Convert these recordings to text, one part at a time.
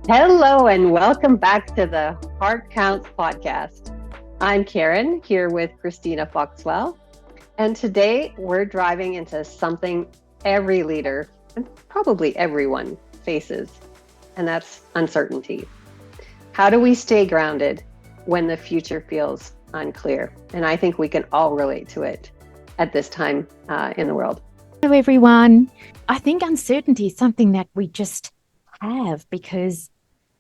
Hello and welcome back to the Heart Counts podcast. I'm Karen here with Christina Foxwell, and today we're driving into something every leader and probably everyone faces, and that's uncertainty. How do we stay grounded when the future feels unclear? And I think we can all relate to it at this time in the world. Hello, everyone. I think uncertainty is something that we just have because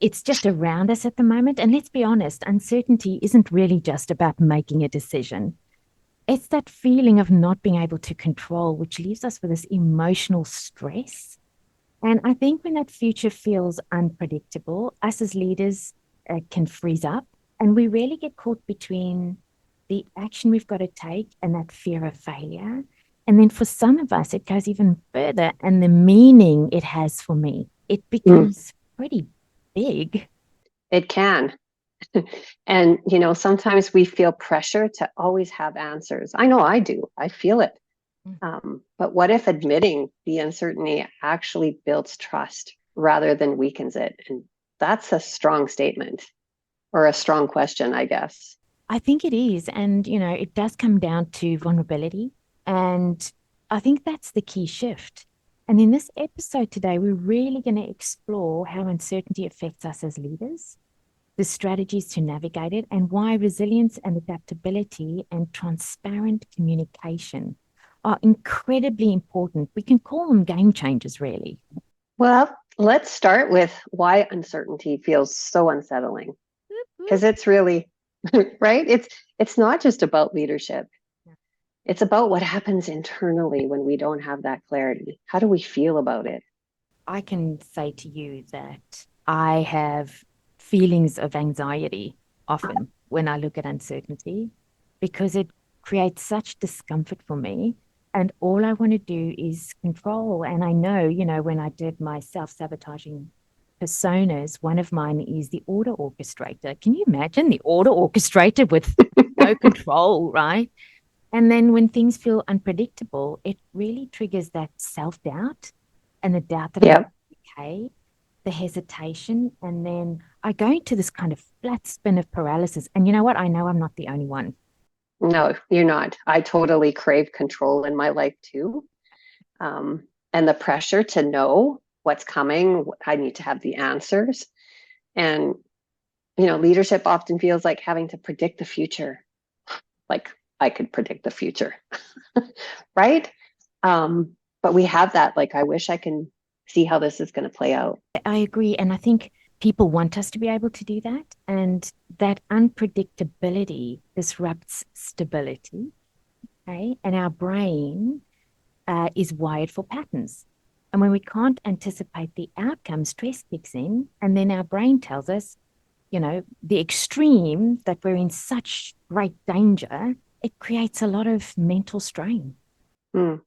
it's just around us at the moment. And let's be honest, uncertainty isn't really just about making a decision. It's that feeling of not being able to control, which leaves us with this emotional stress. And I think when that future feels unpredictable, us as leaders can freeze up and we really get caught between the action we've got to take and that fear of failure. And then for some of us, it goes even further, and the meaning it has for me, it becomes pretty big. It can. And, sometimes we feel pressure to always have answers. I know I do. I feel it. But what if admitting the uncertainty actually builds trust rather than weakens it? And that's a strong statement or a strong question, I guess. I think it is. And, it does come down to vulnerability. And I think that's the key shift. And in this episode today, we're really going to explore how uncertainty affects us as leaders, the strategies to navigate it, and why resilience and adaptability and transparent communication are incredibly important. We can call them game changers, really. Well, let's start with why uncertainty feels so unsettling. Because it's really right. It's not just about leadership. It's about what happens internally when we don't have that clarity. How do we feel about it? I can say to you that I have feelings of anxiety often when I look at uncertainty because it creates such discomfort for me. And all I want to do is control. And I know, when I did my self-sabotaging personas, one of mine is the order orchestrator. Can you imagine the order orchestrator with no control, right? And then when things feel unpredictable, it really triggers that self-doubt and the doubt that I'm Yeah. okay, the hesitation. And then I go into this kind of flat spin of paralysis. And you know what? I know I'm not the only one. No, you're not. I totally crave control in my life too. And the pressure to know what's coming, I need to have the answers. And, leadership often feels like having to predict the future. Like I could predict the future, right? But we have that, like, I wish I can see how this is going to play out. I agree. And I think people want us to be able to do that. And that unpredictability disrupts stability. Okay. And our brain is wired for patterns. And when we can't anticipate the outcome, stress kicks in. And then our brain tells us, the extreme that we're in such great danger, it creates a lot of mental strain. Mm.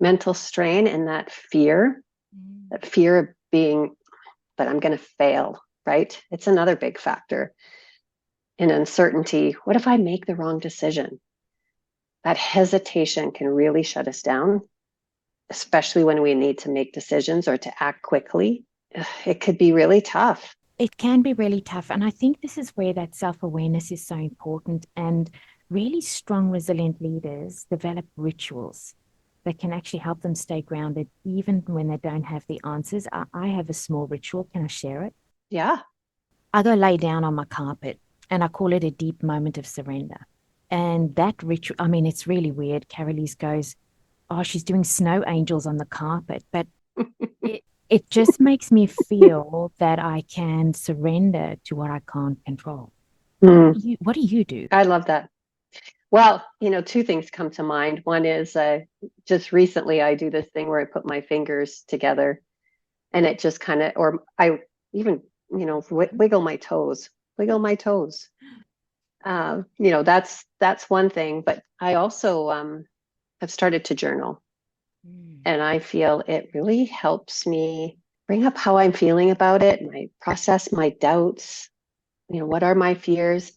Mental strain and that fear of being, but I'm going to fail, right? It's another big factor in uncertainty. What if I make the wrong decision? That hesitation can really shut us down, especially when we need to make decisions or to act quickly. It could be really tough. It can be really tough. And I think this is where that self awareness is so important. And really strong, resilient leaders develop rituals that can actually help them stay grounded, even when they don't have the answers. I have a small ritual. Can I share it? Yeah. I go lay down on my carpet and I call it a deep moment of surrender. And that ritual, I mean, it's really weird. Carolise goes, oh, she's doing snow angels on the carpet. But it just makes me feel that I can surrender to what I can't control. Mm, What do you do? I love that. Well, two things come to mind. One is just recently I do this thing where I put my fingers together and it just kind of, or I even, wiggle my toes. That's one thing. But I also have started to journal, Mm. and I feel it really helps me bring up how I'm feeling about it, my process, my doubts. What are my fears?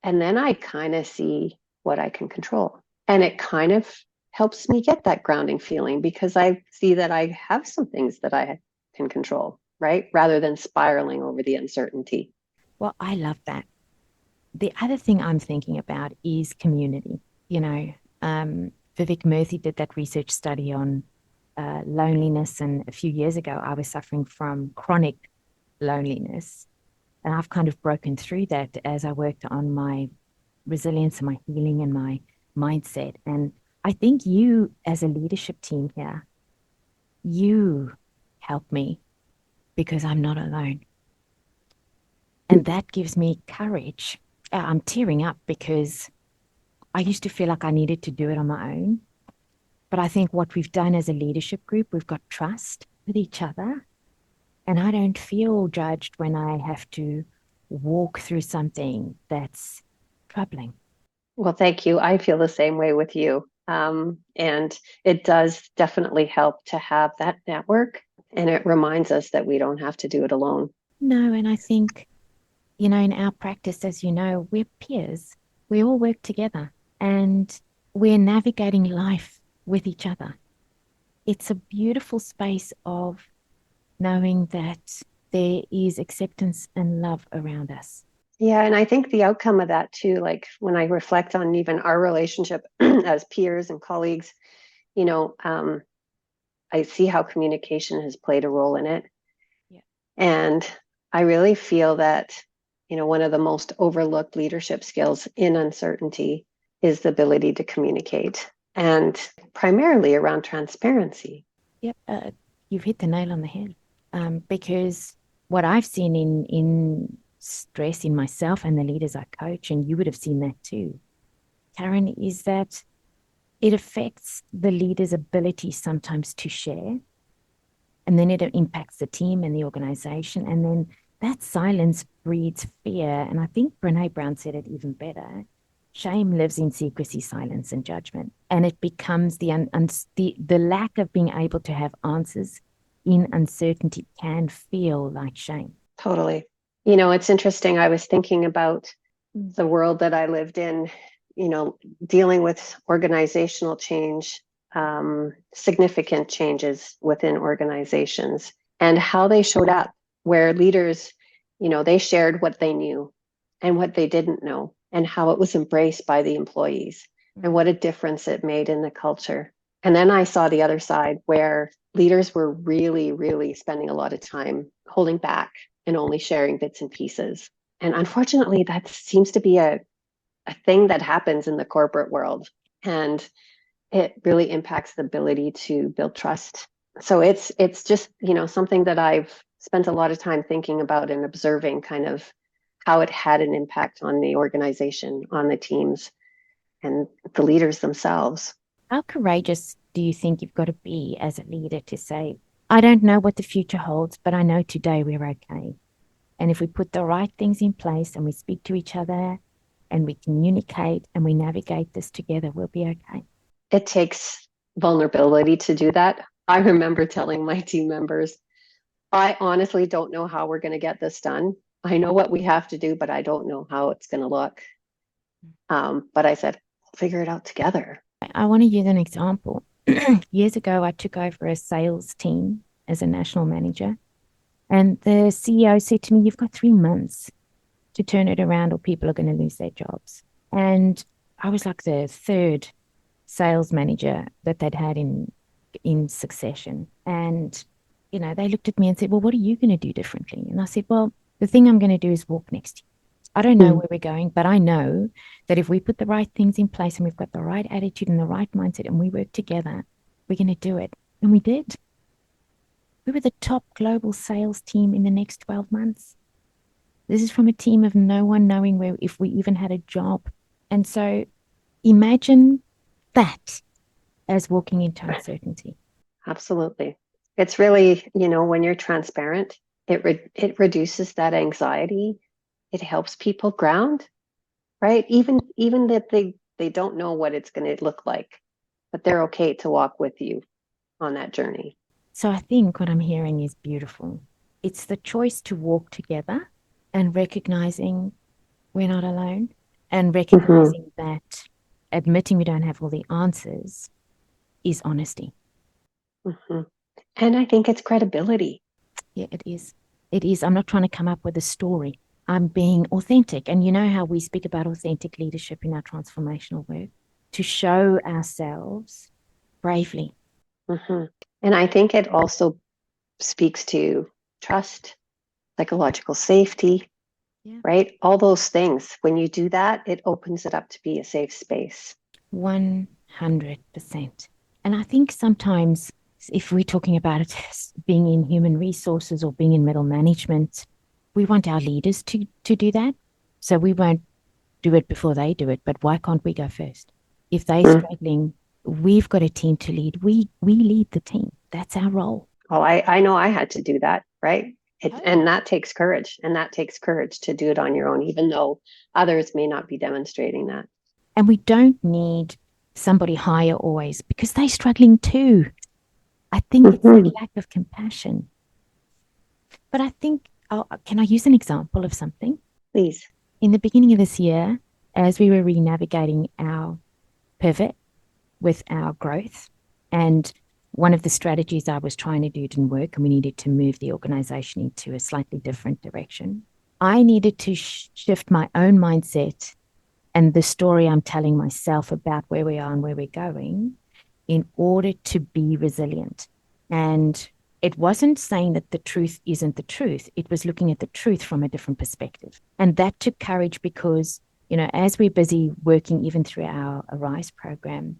And then I kind of see what I can control. And it kind of helps me get that grounding feeling because I see that I have some things that I can control. right? Rather than spiraling over the uncertainty. Well, I love that. The other thing I'm thinking about is community. You know, Vivek Murthy did that research study on loneliness, and a few years ago, I was suffering from chronic loneliness. And I've kind of broken through that as I worked on my resilience and my healing and my mindset. And I think you, as a leadership team here, you help me because I'm not alone. And that gives me courage. I'm tearing up because I used to feel like I needed to do it on my own. But I think what we've done as a leadership group, we've got trust with each other. And I don't feel judged when I have to walk through something that's troubling. Well, thank you. I feel the same way with you. And it does definitely help to have that network. And it reminds us that we don't have to do it alone. No, and I think, you know, in our practice, as you know, we're peers. We all work together and we're navigating life with each other. It's a beautiful space of knowing that there is acceptance and love around us. Yeah. And I think the outcome of that too, like when I reflect on even our relationship as peers and colleagues, you know, I see how communication has played a role in it. Yeah. And I really feel that, you know, one of the most overlooked leadership skills in uncertainty is the ability to communicate, and primarily around transparency. Yep. You've hit the nail on the head. Because what I've seen in stress in myself and the leaders I coach, and you would have seen that too, Karen, is that it affects the leader's ability sometimes to share, and then it impacts the team and the organization, and then that silence breeds fear. And I think Brene Brown said it even better. Shame lives in secrecy, silence, and judgment, and it becomes the lack of being able to have answers in uncertainty can feel like shame. Totally. You know, it's interesting. I was thinking about the world that I lived in, you know, dealing with organizational change, significant changes within organizations, and how they showed up, where leaders, you know, they shared what they knew and what they didn't know, and how it was embraced by the employees, and what a difference it made in the culture. And then I saw the other side where leaders were really, really spending a lot of time holding back and only sharing bits and pieces. And unfortunately, that seems to be a thing that happens in the corporate world. And it really impacts the ability to build trust. So it's just, you know, something that I've spent a lot of time thinking about and observing kind of how it had an impact on the organization, on the teams, and the leaders themselves. How courageous do you think you've got to be as a leader to say, I don't know what the future holds, but I know today we're okay. And if we put the right things in place and we speak to each other and we communicate and we navigate this together, we'll be okay. It takes vulnerability to do that. I remember telling my team members, I honestly don't know how we're going to get this done. I know what we have to do, but I don't know how it's going to look. But I said, figure it out together. I want to use an example. Years ago, I took over a sales team as a national manager, and the CEO said to me, you've got 3 months to turn it around, or people are going to lose their jobs. And I was like the third sales manager that they'd had in succession. And, you know, they looked at me and said, well, what are you going to do differently? And I said, well, the thing I'm going to do is walk next to you. I don't know where we're going, but I know that if we put the right things in place and we've got the right attitude and the right mindset and we work together, we're going to do it. And we did. We were the top global sales team in the next 12 months. This is from a team of no one knowing where if we even had a job. And so imagine that as walking into uncertainty. Absolutely. It's really, you know, when you're transparent, it reduces that anxiety. It helps people ground, right? Even that they don't know what it's going to look like, but they're okay to walk with you on that journey. So I think what I'm hearing is beautiful. It's the choice to walk together and recognizing we're not alone and Mm-hmm. recognizing that admitting we don't have all the answers is honesty. Mm-hmm. And I think it's credibility. Yeah, it is. It is. I'm not trying to come up with a story. I'm being authentic. And you know how we speak about authentic leadership in our transformational work? To show ourselves bravely. Hmm. And I think it also speaks to trust, psychological safety, Yeah. right? All those things. When you do that, it opens it up to be a safe space. 100%. And I think sometimes if we're talking about it as being in human resources or being in middle management, we want our leaders to do that. So we won't do it before they do it. But why can't we go first? If they're Mm. struggling, we've got a team to lead. We lead the team. That's our role. Well, I know I had to do that, right? Oh, yeah. And that takes courage. And that takes courage to do it on your own, even though others may not be demonstrating that. And we don't need somebody higher always because they're struggling too. I think it's that Hmm. lack of compassion. But I think, oh, can I use an example of something? Please. In the beginning of this year, as we were re-navigating our pivot with our growth, and one of the strategies I was trying to do didn't work, and we needed to move the organization into a slightly different direction. I needed to shift my own mindset and the story I'm telling myself about where we are and where we're going in order to be resilient. And it wasn't saying that the truth isn't the truth. It was looking at the truth from a different perspective. And that took courage because, you know, as we're busy working even through our Arise program,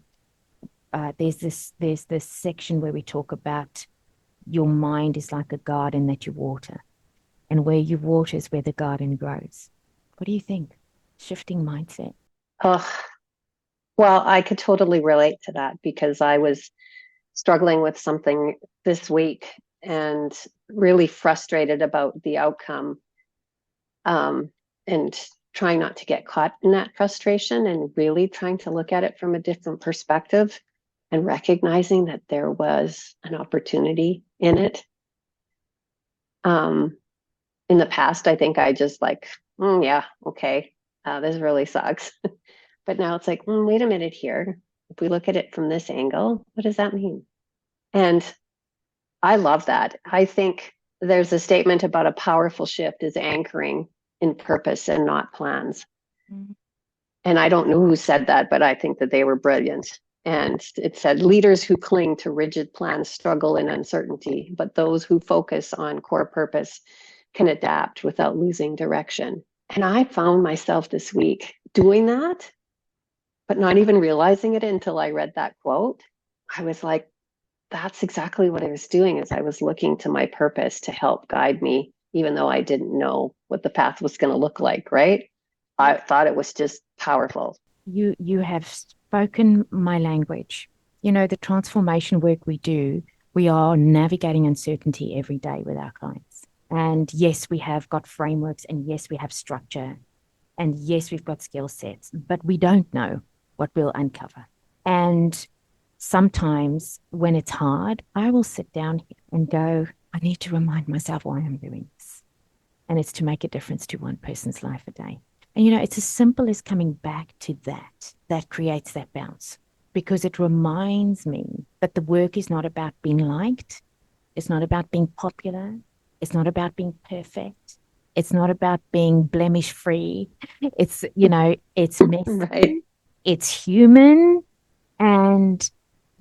there's this section where we talk about your mind is like a garden that you water, and where you water is where the garden grows. What do you think? Shifting mindset. Oh, well, I could totally relate to that because I was struggling with something this week and really frustrated about the outcome, and trying not to get caught in that frustration and really trying to look at it from a different perspective and recognizing that there was an opportunity in it. Um, in the past, I think I just like, yeah, okay, this really sucks. But now it's like, wait a minute here. If we look at it from this angle, what does that mean? And I love that. I think there's a statement about a powerful shift is anchoring in purpose and not plans. Mm-hmm. And I don't know who said that, but I think that they were brilliant. And it said, leaders who cling to rigid plans struggle in uncertainty, but those who focus on core purpose can adapt without losing direction. And I found myself this week doing that, but not even realizing it until I read that quote. I was like, that's exactly what I was doing is I was looking to my purpose to help guide me, even though I didn't know what the path was going to look like, right? I thought it was just powerful. You have spoken my language. You know, the transformation work we do, we are navigating uncertainty every day with our clients. And yes, we have got frameworks, and yes, we have structure, and yes, we've got skill sets, but we don't know what we'll uncover. And sometimes when it's hard, I will sit down and go, I need to remind myself why I'm doing this. And it's to make a difference to one person's life a day. And, you know, it's as simple as coming back to that creates that bounce because it reminds me that the work is not about being liked. It's not about being popular. It's not about being perfect. It's not about being blemish free. It's, you know, it's Right. messy, it's human. And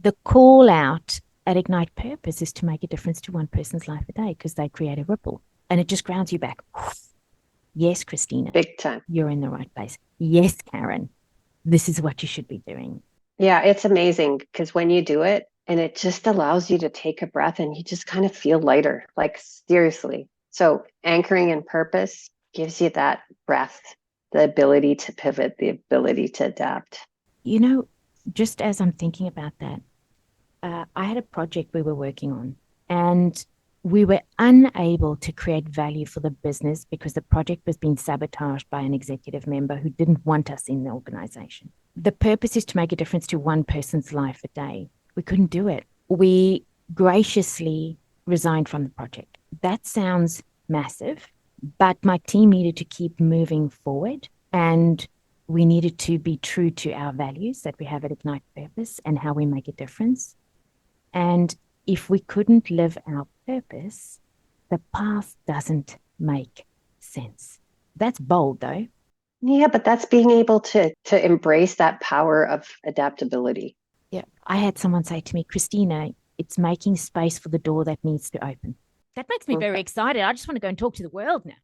the call out at Ignite Purpose is to make a difference to one person's life a day because they create a ripple and it just grounds you back. Yes, Christina, Big time. you're in the right place. Yes, Karen, this is what you should be doing. Yeah, it's amazing because when you do it and it just allows you to take a breath and you just kind of feel lighter, like seriously. So anchoring in purpose gives you that breath, the ability to pivot, the ability to adapt. You know, just as I'm thinking about that, I had a project we were working on, and we were unable to create value for the business because the project was being sabotaged by an executive member who didn't want us in the organization. The purpose is to make a difference to one person's life a day. We couldn't do it. We graciously resigned from the project. That sounds massive, but my team needed to keep moving forward, and we needed to be true to our values that we have at Ignite Purpose and how we make a difference. And if we couldn't live our purpose, The past doesn't make sense. That's bold, though. Yeah, but that's being able to embrace that power of adaptability. Yeah. I had someone say to me, Christina, it's making space for the door that needs to open. That makes me very excited. I just want to go and talk to the world now.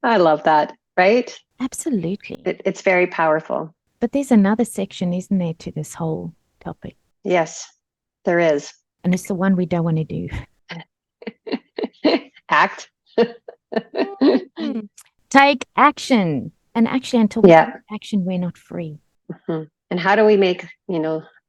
I love that, right? Absolutely. It's very powerful. But there's another section, isn't there, to this whole topic? Yes, there is. And it's the one we don't want to do. Act. Take action. And actually, until we Yeah. take action, we're not free. Mhm. And how do we make,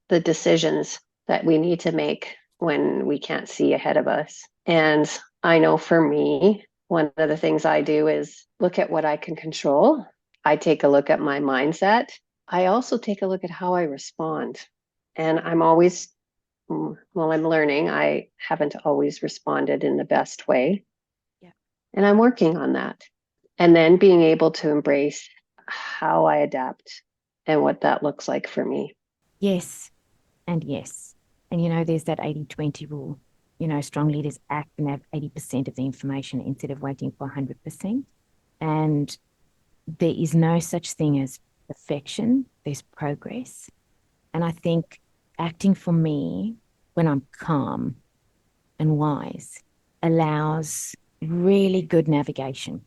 the decisions that we need to make when we can't see ahead of us? And I know for me, one of the things I do is look at what I can control. I take a look at my mindset. I also take a look at how I respond. And I'm always, well, I'm learning. I haven't always responded in the best way. Yeah. And I'm working on that. And then being able to embrace how I adapt and what that looks like for me. Yes. And yes. And there's that 80-20 rule. Strong leaders act and have 80% of the information instead of waiting for 100%. And there is no such thing as perfection, there's progress. And I think acting for me, when I'm calm and wise, allows really good navigation.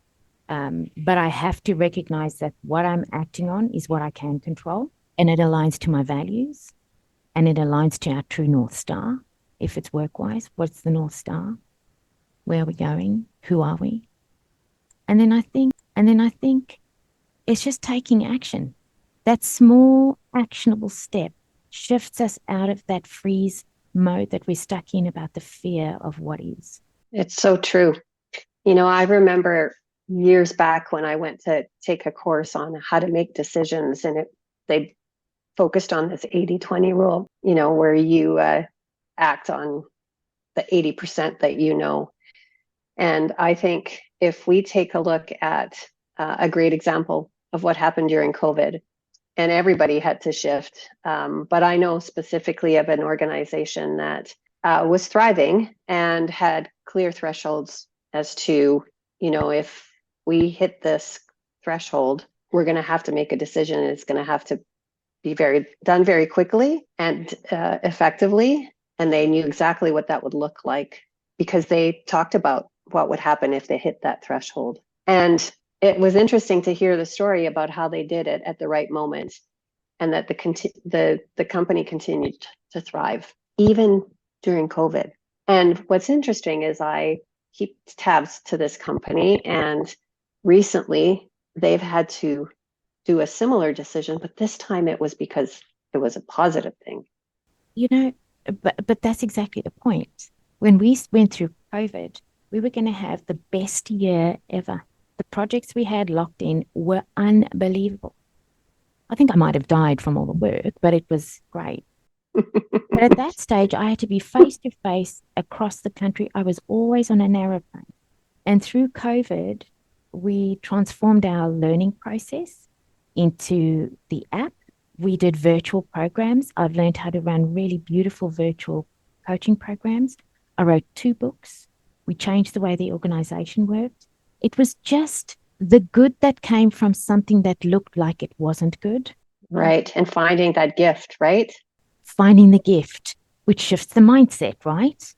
But I have to recognize that what I'm acting on is what I can control, and it aligns to my values, and it aligns to our true North Star. If it's work-wise, what's the North Star? Where are we going? Who are we? And then I think it's just taking action. That small actionable step shifts us out of that freeze mode that we're stuck in about the fear of what is. It's so true. I remember years back when I went to take a course on how to make decisions, and they focused on this 80-20 rule, where you act on the 80% that you know. And I think if we take a look at a great example of what happened during COVID, and everybody had to shift. But I know specifically of an organization that was thriving and had clear thresholds as to, if we hit this threshold, we're going to have to make a decision. It's going to have to be done very quickly and effectively. And they knew exactly what that would look like because they talked about what would happen if they hit that threshold. And it was interesting to hear the story about how they did it at the right moment, and that the company continued to thrive even during COVID. And what's interesting is I keep tabs to this company, and recently they've had to do a similar decision, but this time it was because it was a positive thing. But that's exactly the point. When we went through COVID, we were going to have the best year ever. The projects we had locked in were unbelievable. I think I might have died from all the work, but it was great. But at that stage, I had to be face to face across the country. I was always on an aeroplane. And through COVID, we transformed our learning process into the app. We did virtual programs. I've learned how to run really beautiful virtual coaching programs. I wrote 2 books. We changed the way the organization worked. It was just the good that came from something that looked like it wasn't good. Right. And finding that gift, right? Finding the gift, which shifts the mindset, right?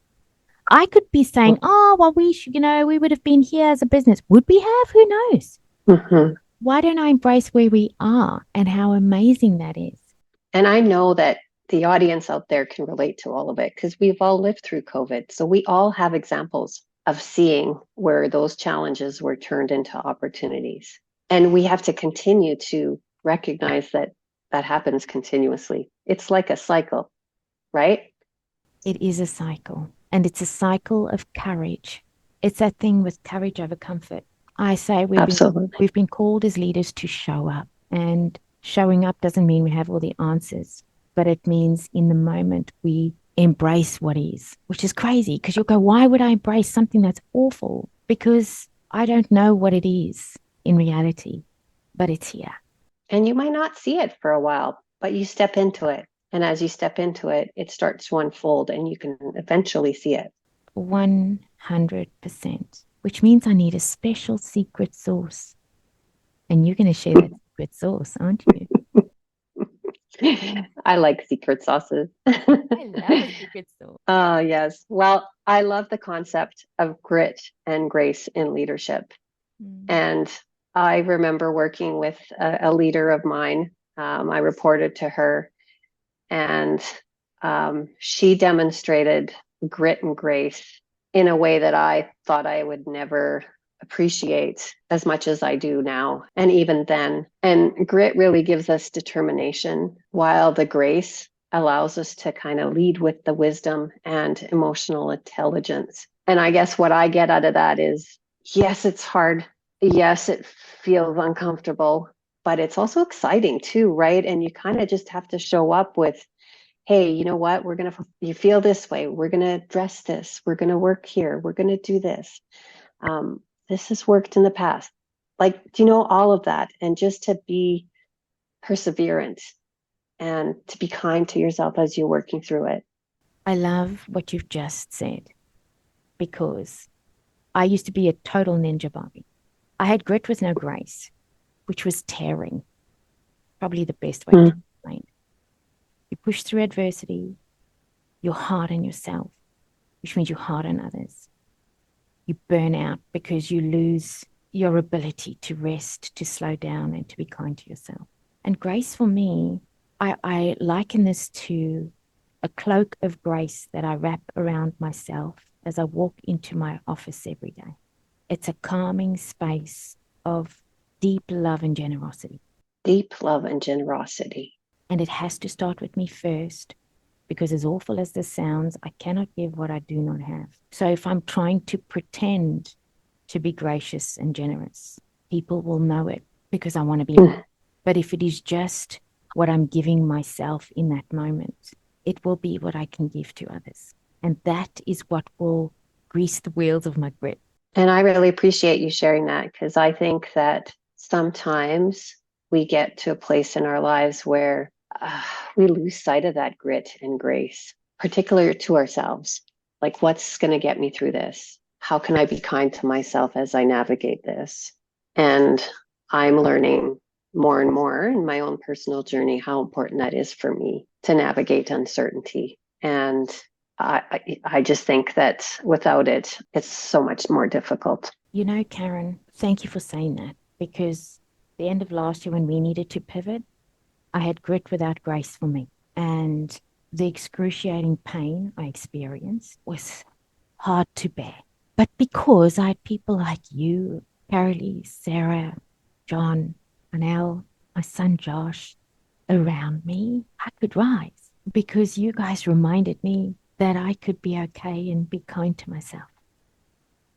I could be saying, oh, well, we would have been here as a business. Would we have? Who knows? Mm-hmm. Why don't I embrace where we are and how amazing that is? And I know that the audience out there can relate to all of it because we've all lived through COVID. So we all have examples of seeing where those challenges were turned into opportunities. And we have to continue to recognize that that happens continuously. It's like a cycle, right? It is a cycle, and it's a cycle of courage. It's that thing with courage over comfort. I say we've been called as leaders to show up, and showing up doesn't mean we have all the answers, but it means in the moment we embrace what is, which is crazy because you'll go, why would I embrace something that's awful? Because I don't know what it is in reality, but it's here. And you might not see it for a while, but you step into it. And as you step into it, it starts to unfold and you can eventually see it. 100%, which means I need a special secret sauce. And you're going to share that secret sauce, aren't you? I like secret sauces. I love a secret sauce. Oh, yes. Well, I love the concept of grit and grace in leadership. Mm. And I remember working with a leader of mine. I reported to her, and she demonstrated grit and grace in a way that I thought I would never appreciate as much as I do now, and even then. And grit really gives us determination, while the grace allows us to kind of lead with the wisdom and emotional intelligence. And I guess what I get out of that is, yes, it's hard. Yes, it feels uncomfortable, but it's also exciting too, right? And you kind of just have to show up with, hey, you know what? You feel this way. We're going to address this. We're going to work here. We're going to do this. Um, this has worked in the past. Like, do you know all of that? And just to be perseverant and to be kind to yourself as you're working through it. I love what you've just said because I used to be a total ninja Barbie. I had grit with no grace, which was tearing, probably the best way to explain it. You push through adversity, you're hard on yourself, which means you're hard on others. You burn out because you lose your ability to rest, to slow down, and to be kind to yourself. And grace for me, I liken this to a cloak of grace that I wrap around myself as I walk into my office every day. It's a calming space of deep love and generosity. Deep love and generosity. And it has to start with me first, because as awful as this sounds, I cannot give what I do not have. So if I'm trying to pretend to be gracious and generous, people will know it because I want to be. But if it is just what I'm giving myself in that moment, it will be what I can give to others. And that is what will grease the wheels of my grit. And I really appreciate you sharing that, because I think that sometimes we get to a place in our lives where we lose sight of that grit and grace, particularly to ourselves. Like, what's going to get me through this? How can I be kind to myself as I navigate this? And I'm learning more and more in my own personal journey how important that is for me to navigate uncertainty. And I just think that without it, it's so much more difficult. You know, Karen, thank you for saying that, because the end of last year when we needed to pivot, I had grit without grace for me. And the excruciating pain I experienced was hard to bear. But because I had people like you, Carolee, Sarah, John, Anel, my son Josh, around me, I could rise because you guys reminded me that I could be okay and be kind to myself.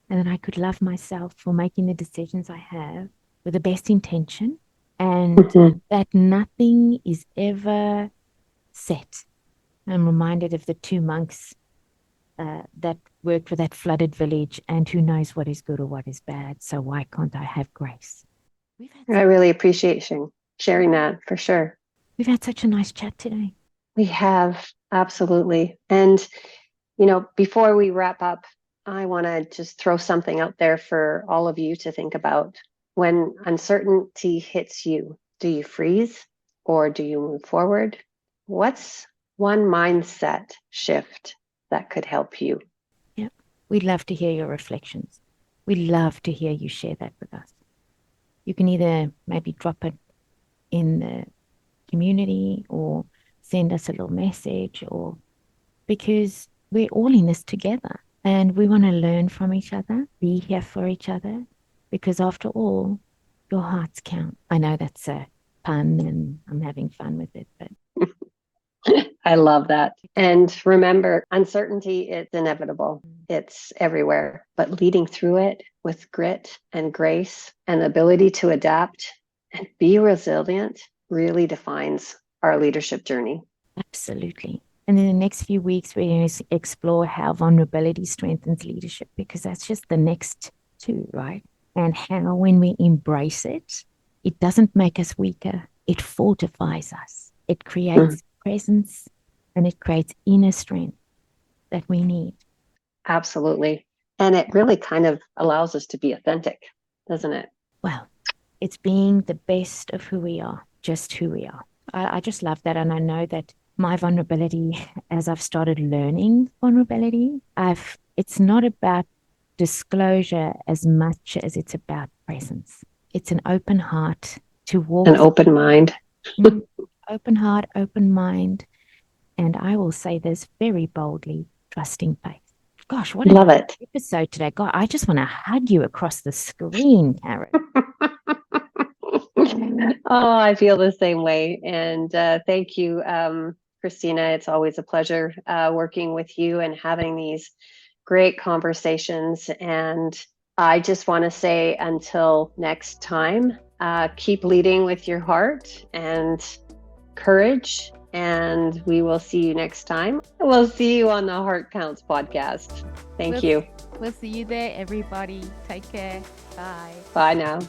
And that I could love myself for making the decisions I have with the best intention, and that nothing is ever set. I'm reminded of the two monks that worked for that flooded village, and who knows what is good or what is bad. So why can't I have grace? I really appreciate sharing that, for sure. We've had such a nice chat today. We have, absolutely. And, before we wrap up, I want to just throw something out there for all of you to think about. When uncertainty hits you, do you freeze or do you move forward? What's one mindset shift that could help you? Yeah, we'd love to hear your reflections. We'd love to hear you share that with us. You can either maybe drop it in the community or send us a little message, or because we're all in this together and we want to learn from each other, be here for each other, because after all, your hearts count. I know that's a pun and I'm having fun with it, but I love that. And remember, uncertainty is inevitable. It's everywhere, but leading through it with grit and grace and the ability to adapt and be resilient really defines our leadership journey. absolutely. And in the next few weeks, we're going to explore how vulnerability strengthens leadership, because that's just the next two, right? And how, when we embrace it, it doesn't make us weaker, it fortifies us. It creates presence and it creates inner strength that we need. Absolutely. And it really kind of allows us to be authentic, doesn't it? Well, it's being the best of who we are, just who we are. I just love that. And I know that my vulnerability, as I've started learning vulnerability, it's not about disclosure as much as it's about presence. It's an open heart to An walk, open mind. open heart, open mind. And I will say this very boldly, trusting faith. Gosh, what an Love it. episode today. God, I just want to hug you across the screen, Karen. Oh, I feel the same way. And thank you, Christina. It's always a pleasure working with you and having these great conversations. And I just want to say until next time, keep leading with your heart and courage. And we will see you next time. We'll see you on the Heart Counts podcast. Thank you. We'll see you there, everybody. Take care. Bye. Bye now.